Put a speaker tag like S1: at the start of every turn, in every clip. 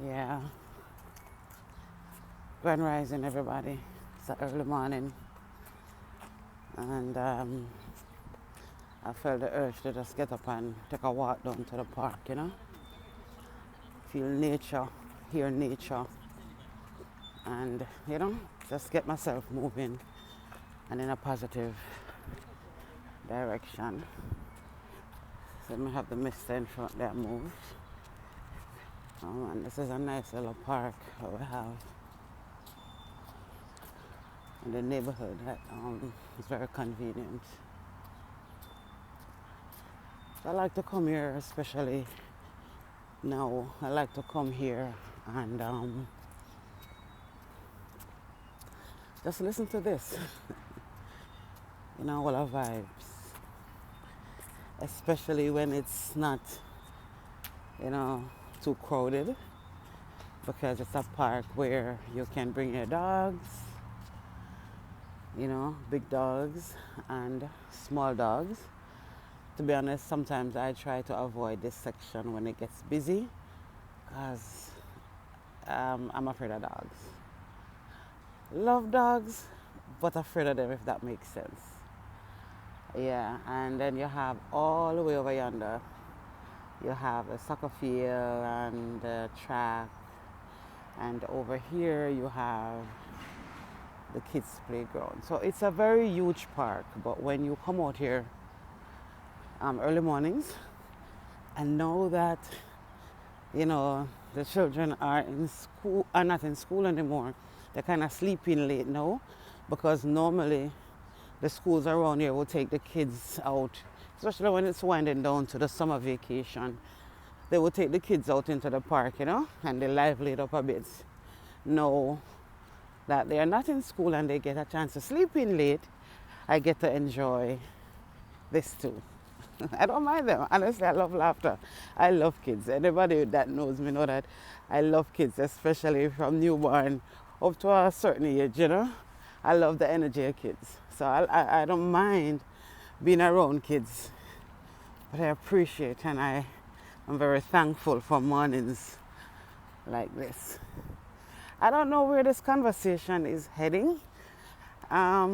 S1: Yeah, grand rising, everybody. It's an early morning, and I felt the urge to just get up and take a walk down to the park, feel nature, hear nature, and just get myself moving and in a positive direction. So I have the mist in front that moves. And this is a nice little park that we have in the neighborhood that is very convenient. I like to come here, especially now. I like to come here and just listen to this, all our vibes, especially when it's not, too crowded, because it's a park where you can bring your dogs, big dogs and small dogs. To be honest, sometimes I try to avoid this section when it gets busy because I'm afraid of dogs. Love dogs, but afraid of them, if that makes sense. Yeah, and then you have all the way over yonder, you have a soccer field and the track, and over here you have the kids' playground. So it's a very huge park, but when you come out here early mornings and know that, the children are not in school anymore, they're kind of sleeping late now, because normally the schools around here will take the kids out, especially when it's winding down to the summer vacation. They will take the kids out into the park, and they lively it up a bit. Now that they are not in school and they get a chance to sleep in late, I get to enjoy this too. I don't mind them. Honestly, I love laughter. I love kids. Anybody that knows me know that I love kids, especially from newborn up to a certain age, I love the energy of kids. So I don't mind being around kids. But I appreciate and I'm very thankful for mornings like this. I don't know where this conversation is heading. I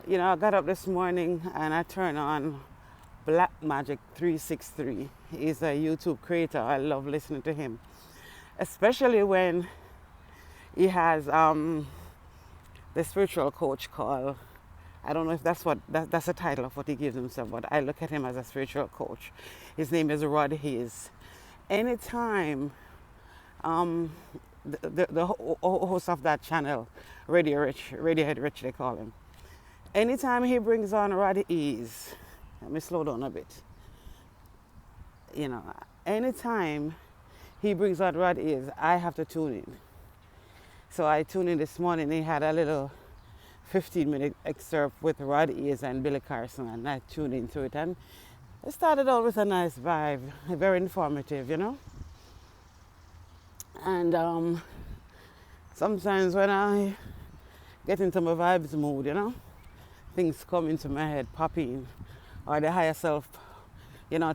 S1: got up this morning and I turned on Black Magic 363. He's a YouTube creator. I love listening to him, especially when he has the spiritual coach called, I don't know if that's the title of what he gives himself, but I look at him as a spiritual coach. His name is Rod Hayes. Anytime the host of that channel, Radiohead Rich, they call him. Anytime he brings on Rod Hayes, let me slow down a bit. Anytime he brings on Rod Hayes, I have to tune in. So I tuned in this morning. He had a little 15-minute excerpt with Rod Hayes and Billy Carson, and I tuned into it. And it started out with a nice vibe, very informative, And sometimes when I get into my vibes mood, things come into my head, pop in, or the higher self,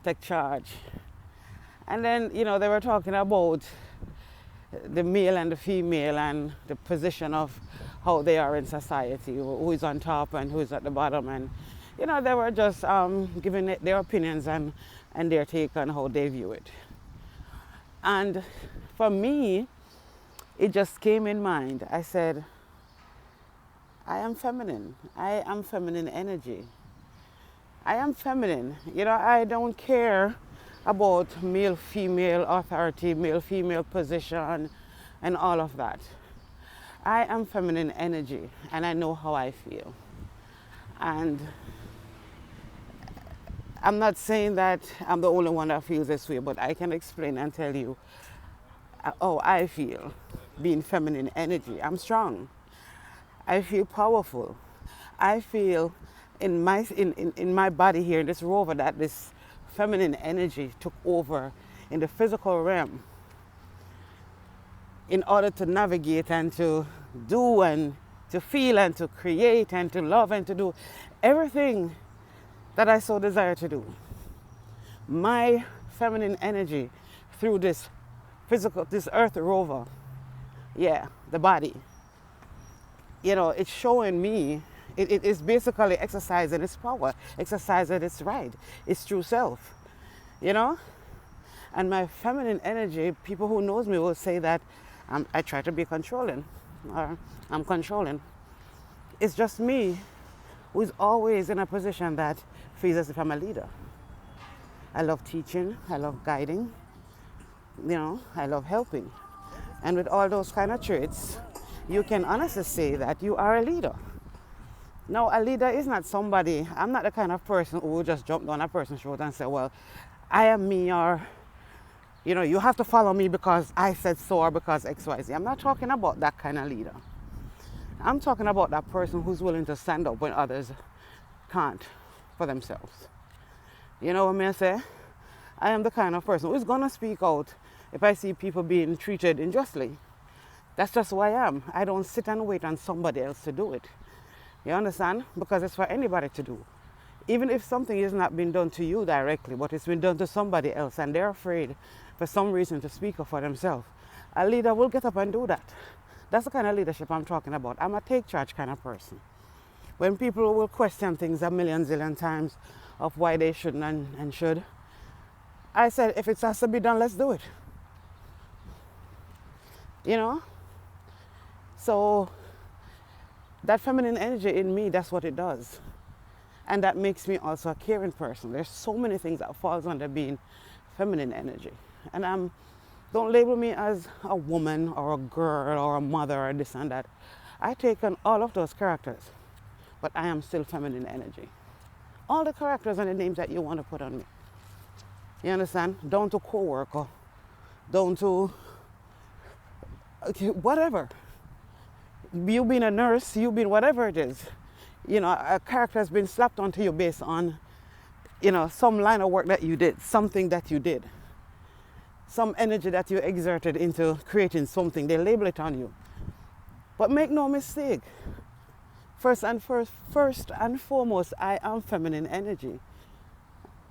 S1: take charge. And then, they were talking about the male and the female and the position of how they are in society, who is on top and who is at the bottom. And, they were just giving it their opinions and their take on how they view it. And for me, it just came in mind. I said, I am feminine. I am feminine energy. I am feminine. I don't care about male-female authority, male-female position, and all of that. I am feminine energy, and I know how I feel. And I'm not saying that I'm the only one that feels this way, but I can explain and tell you how I feel being feminine energy. I'm strong. I feel powerful. I feel in my body here, in this rover, that this feminine energy took over in the physical realm in order to navigate and to do and to feel and to create and to love and to do everything that I so desire to do. My feminine energy through this physical, this earth rover, yeah, the body, it's showing me, it is basically exercising its power, exercising its right, its true self, you know? And my feminine energy, people who knows me will say that I try to be controlling, or I'm controlling. It's just me who's always in a position that feels as if I'm a leader. I love teaching, I love guiding, I love helping. And with all those kind of traits, you can honestly say that you are a leader. Now, a leader is not somebody, I'm not the kind of person who will just jump down a person's throat and say, well, I am me, or, you have to follow me because I said so, or because X, Y, Z. I'm not talking about that kind of leader. I'm talking about that person who's willing to stand up when others can't for themselves. You know what I say? I am the kind of person who's going to speak out if I see people being treated unjustly. That's just who I am. I don't sit and wait on somebody else to do it. You understand? Because it's for anybody to do. Even if something is not being done to you directly, but it's been done to somebody else and they're afraid for some reason to speak up for themselves, a leader will get up and do that. That's the kind of leadership I'm talking about. I'm a take charge kind of person. When people will question things a million zillion times of why they shouldn't and should, I said, if it has to be done, let's do it. So that feminine energy in me, that's what it does. And that makes me also a caring person. There's so many things that falls under being feminine energy. And don't label me as a woman or a girl or a mother or this and that. I take on all of those characters, but I am still feminine energy. All the characters and the names that you want to put on me. You understand? Down to co-worker, down to whatever. You being a nurse, you being whatever it is. A character has been slapped onto you based on, some line of work that you did, something that you did. Some energy that you exerted into creating something. They label it on you. But make no mistake. First and foremost, I am feminine energy.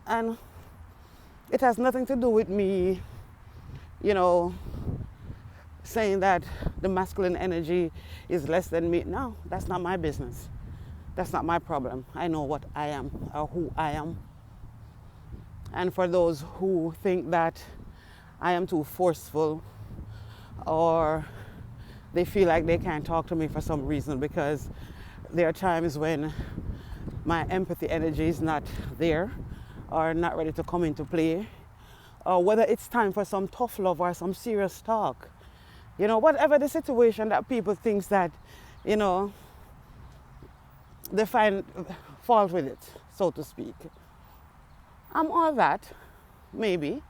S1: And it has nothing to do with me, saying that the masculine energy is less than me. No, that's not my business. That's not my problem. I know what I am or who I am. And for those who think that I am too forceful or they feel like they can't talk to me for some reason because there are times when my empathy energy is not there or not ready to come into play, or whether it's time for some tough love or some serious talk. Whatever the situation that people think that, they find fault with it, so to speak. I'm all that, maybe,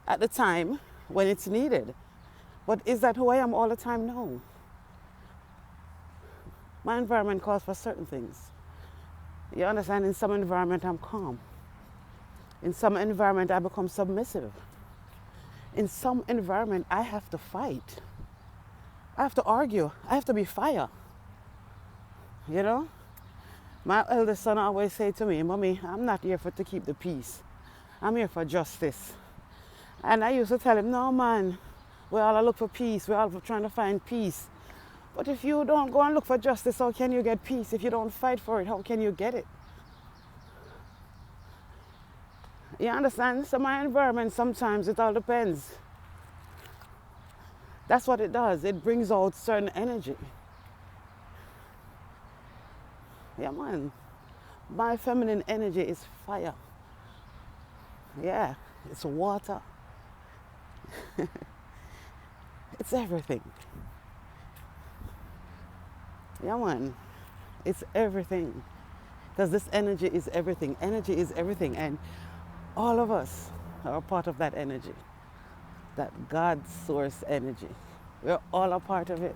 S1: at the time when it's needed. But is that who I am all the time? No. My environment calls for certain things. You understand? In some environment, I'm calm. In some environment, I become submissive. In some environment, I have to fight. I have to argue. I have to be fire. My eldest son always say to me, Mommy, I'm not here to keep the peace. I'm here for justice. And I used to tell him, no, man, we all look for peace. We're all trying to find peace. But if you don't go and look for justice, how can you get peace? If you don't fight for it, how can you get it? You understand? So my environment, sometimes it all depends. That's what it does. It brings out certain energy. Yeah, man. My feminine energy is fire. Yeah, it's water. It's everything. Yeah, man. It's everything. Because this energy is everything. Energy is everything. And all of us are a part of that energy. That God source energy. We're all a part of it.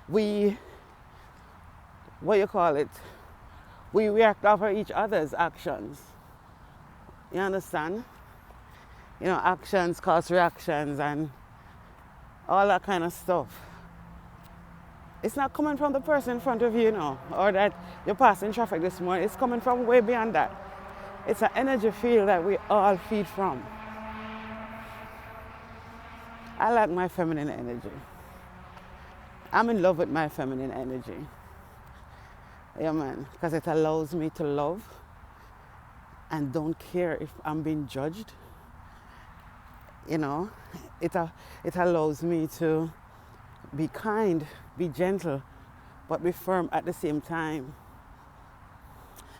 S1: We react over each other's actions. You understand? Actions cause reactions and all that kind of stuff. It's not coming from the person in front of you, or that you're passing traffic this morning. It's coming from way beyond that. It's an energy field that we all feed from. I like my feminine energy. I'm in love with my feminine energy. Yeah, man, because it allows me to love and don't care if I'm being judged. You know, it allows me to be kind, be gentle, but be firm at the same time.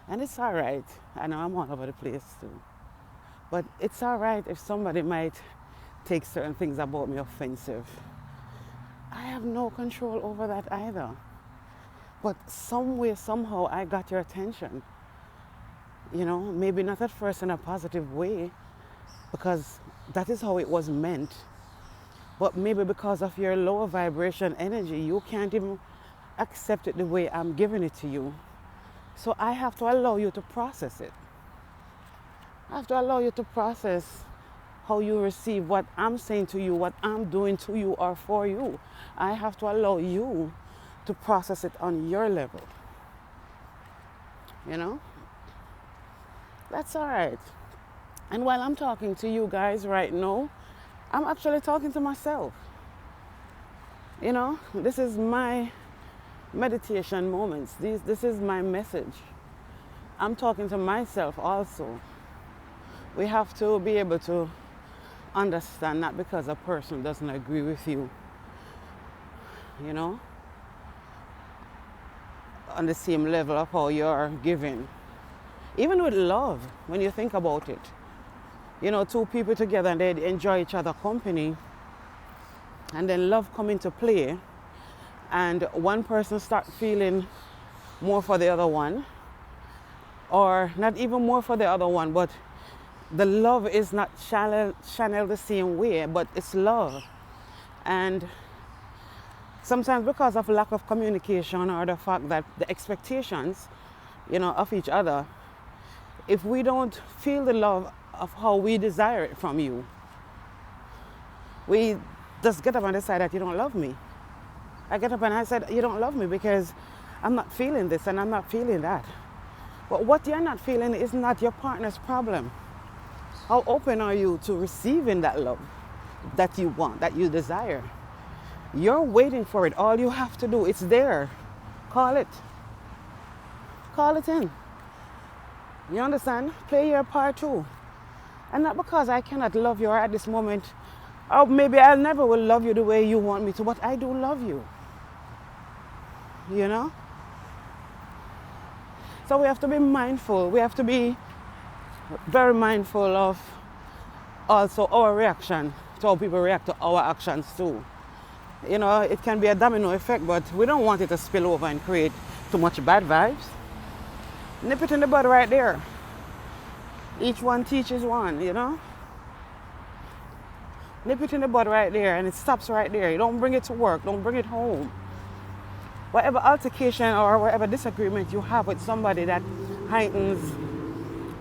S1: And it's all right. I know I'm all over the place too. But it's all right if somebody might take certain things about me offensive. I have no control over that either. But some way, somehow, I got your attention. You know, maybe not at first in a positive way, because that is how it was meant. But maybe because of your lower vibration energy, you can't even accept it the way I'm giving it to you. So I have to allow you to process it. I have to allow you to process how you receive what I'm saying to you, what I'm doing to you or for you. I have to allow you to process it on your level. You know? That's all right. And while I'm talking to you guys right now, I'm actually talking to myself. You know, this is my meditation moments. This is my message. I'm talking to myself also. We have to be able to understand, not because a person doesn't agree with you, you know, on the same level of how you're giving. Even with love, when you think about it, you know, two people together and they enjoy each other's company, and then love come into play, and one person start feeling more for the other one, or not even more for the other one, but the love is not channeled the same way, but it's love. And sometimes because of lack of communication or the fact that the expectations, you know, of each other, if we don't feel the love of how we desire it from you, we just get up and decide that you don't love me. I get up and I said, you don't love me because I'm not feeling this and I'm not feeling that. But what you're not feeling is not your partner's problem. How open are you to receiving that love that you want, that you desire? You're waiting for it. All you have to do, it's there. Call it. Call it in. You understand? Play your part too. And not because I cannot love you at this moment, or maybe I never will love you the way you want me to, but I do love you. You know? So we have to be mindful. We have to be very mindful of also our reaction to how people react to our actions too. You know, it can be a domino effect, but we don't want it to spill over and create too much bad vibes. Nip it in the bud right there. Each one teaches one, you know? Nip it in the bud right there, and it stops right there. You don't bring it to work, don't bring it home. Whatever altercation or whatever disagreement you have with somebody that heightens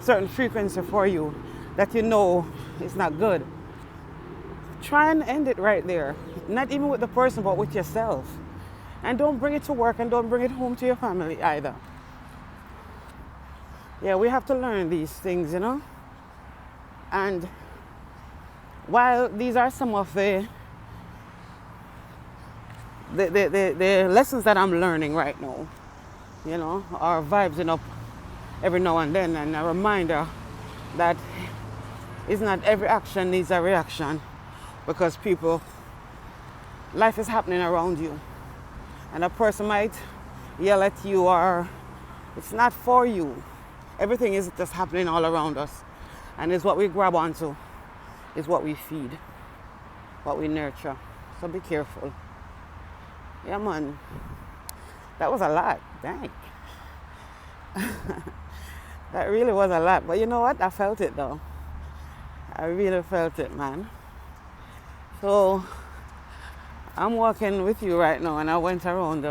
S1: certain frequency for you, that you know is not good, try and end it right there. Not even with the person, but with yourself. And don't bring it to work and don't bring it home to your family either. Yeah, we have to learn these things, you know. And while these are some of the lessons that I'm learning right now, you know, are vibing up every now and then, and a reminder that it's not every action needs a reaction, because life is happening around you, and a person might yell at you, or it's not for you. Everything is just happening all around us, and it's what we grab onto, is what we feed, what we nurture. So be careful. Yeah, man. That was a lot. Dang. That really was a lot. But you know what? I felt it though. I really felt it, man. So I'm walking with you right now, and I went around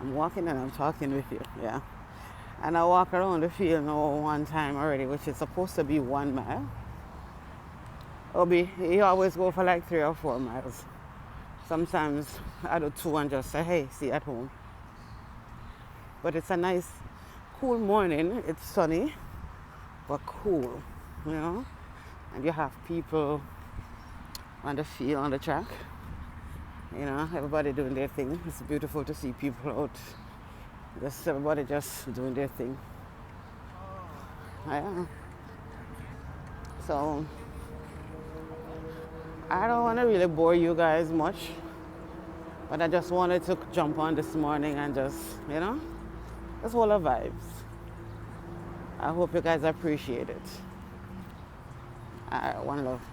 S1: I'm walking and I'm talking with you, yeah. And I walk around the field now one time already, which is supposed to be 1 mile. Obi, he always go for like 3 or 4 miles. Sometimes I do 2 and just say, hey, see you at home. But it's a nice, cool morning. It's sunny, but cool, you know. and you have people on the field, on the track. You know, everybody doing their thing. It's beautiful to see people out. Just everybody just doing their thing. Yeah. So I don't want to really bore you guys much, but I just wanted to jump on this morning and just, just hold the vibes. I hope you guys appreciate it. All right, one love.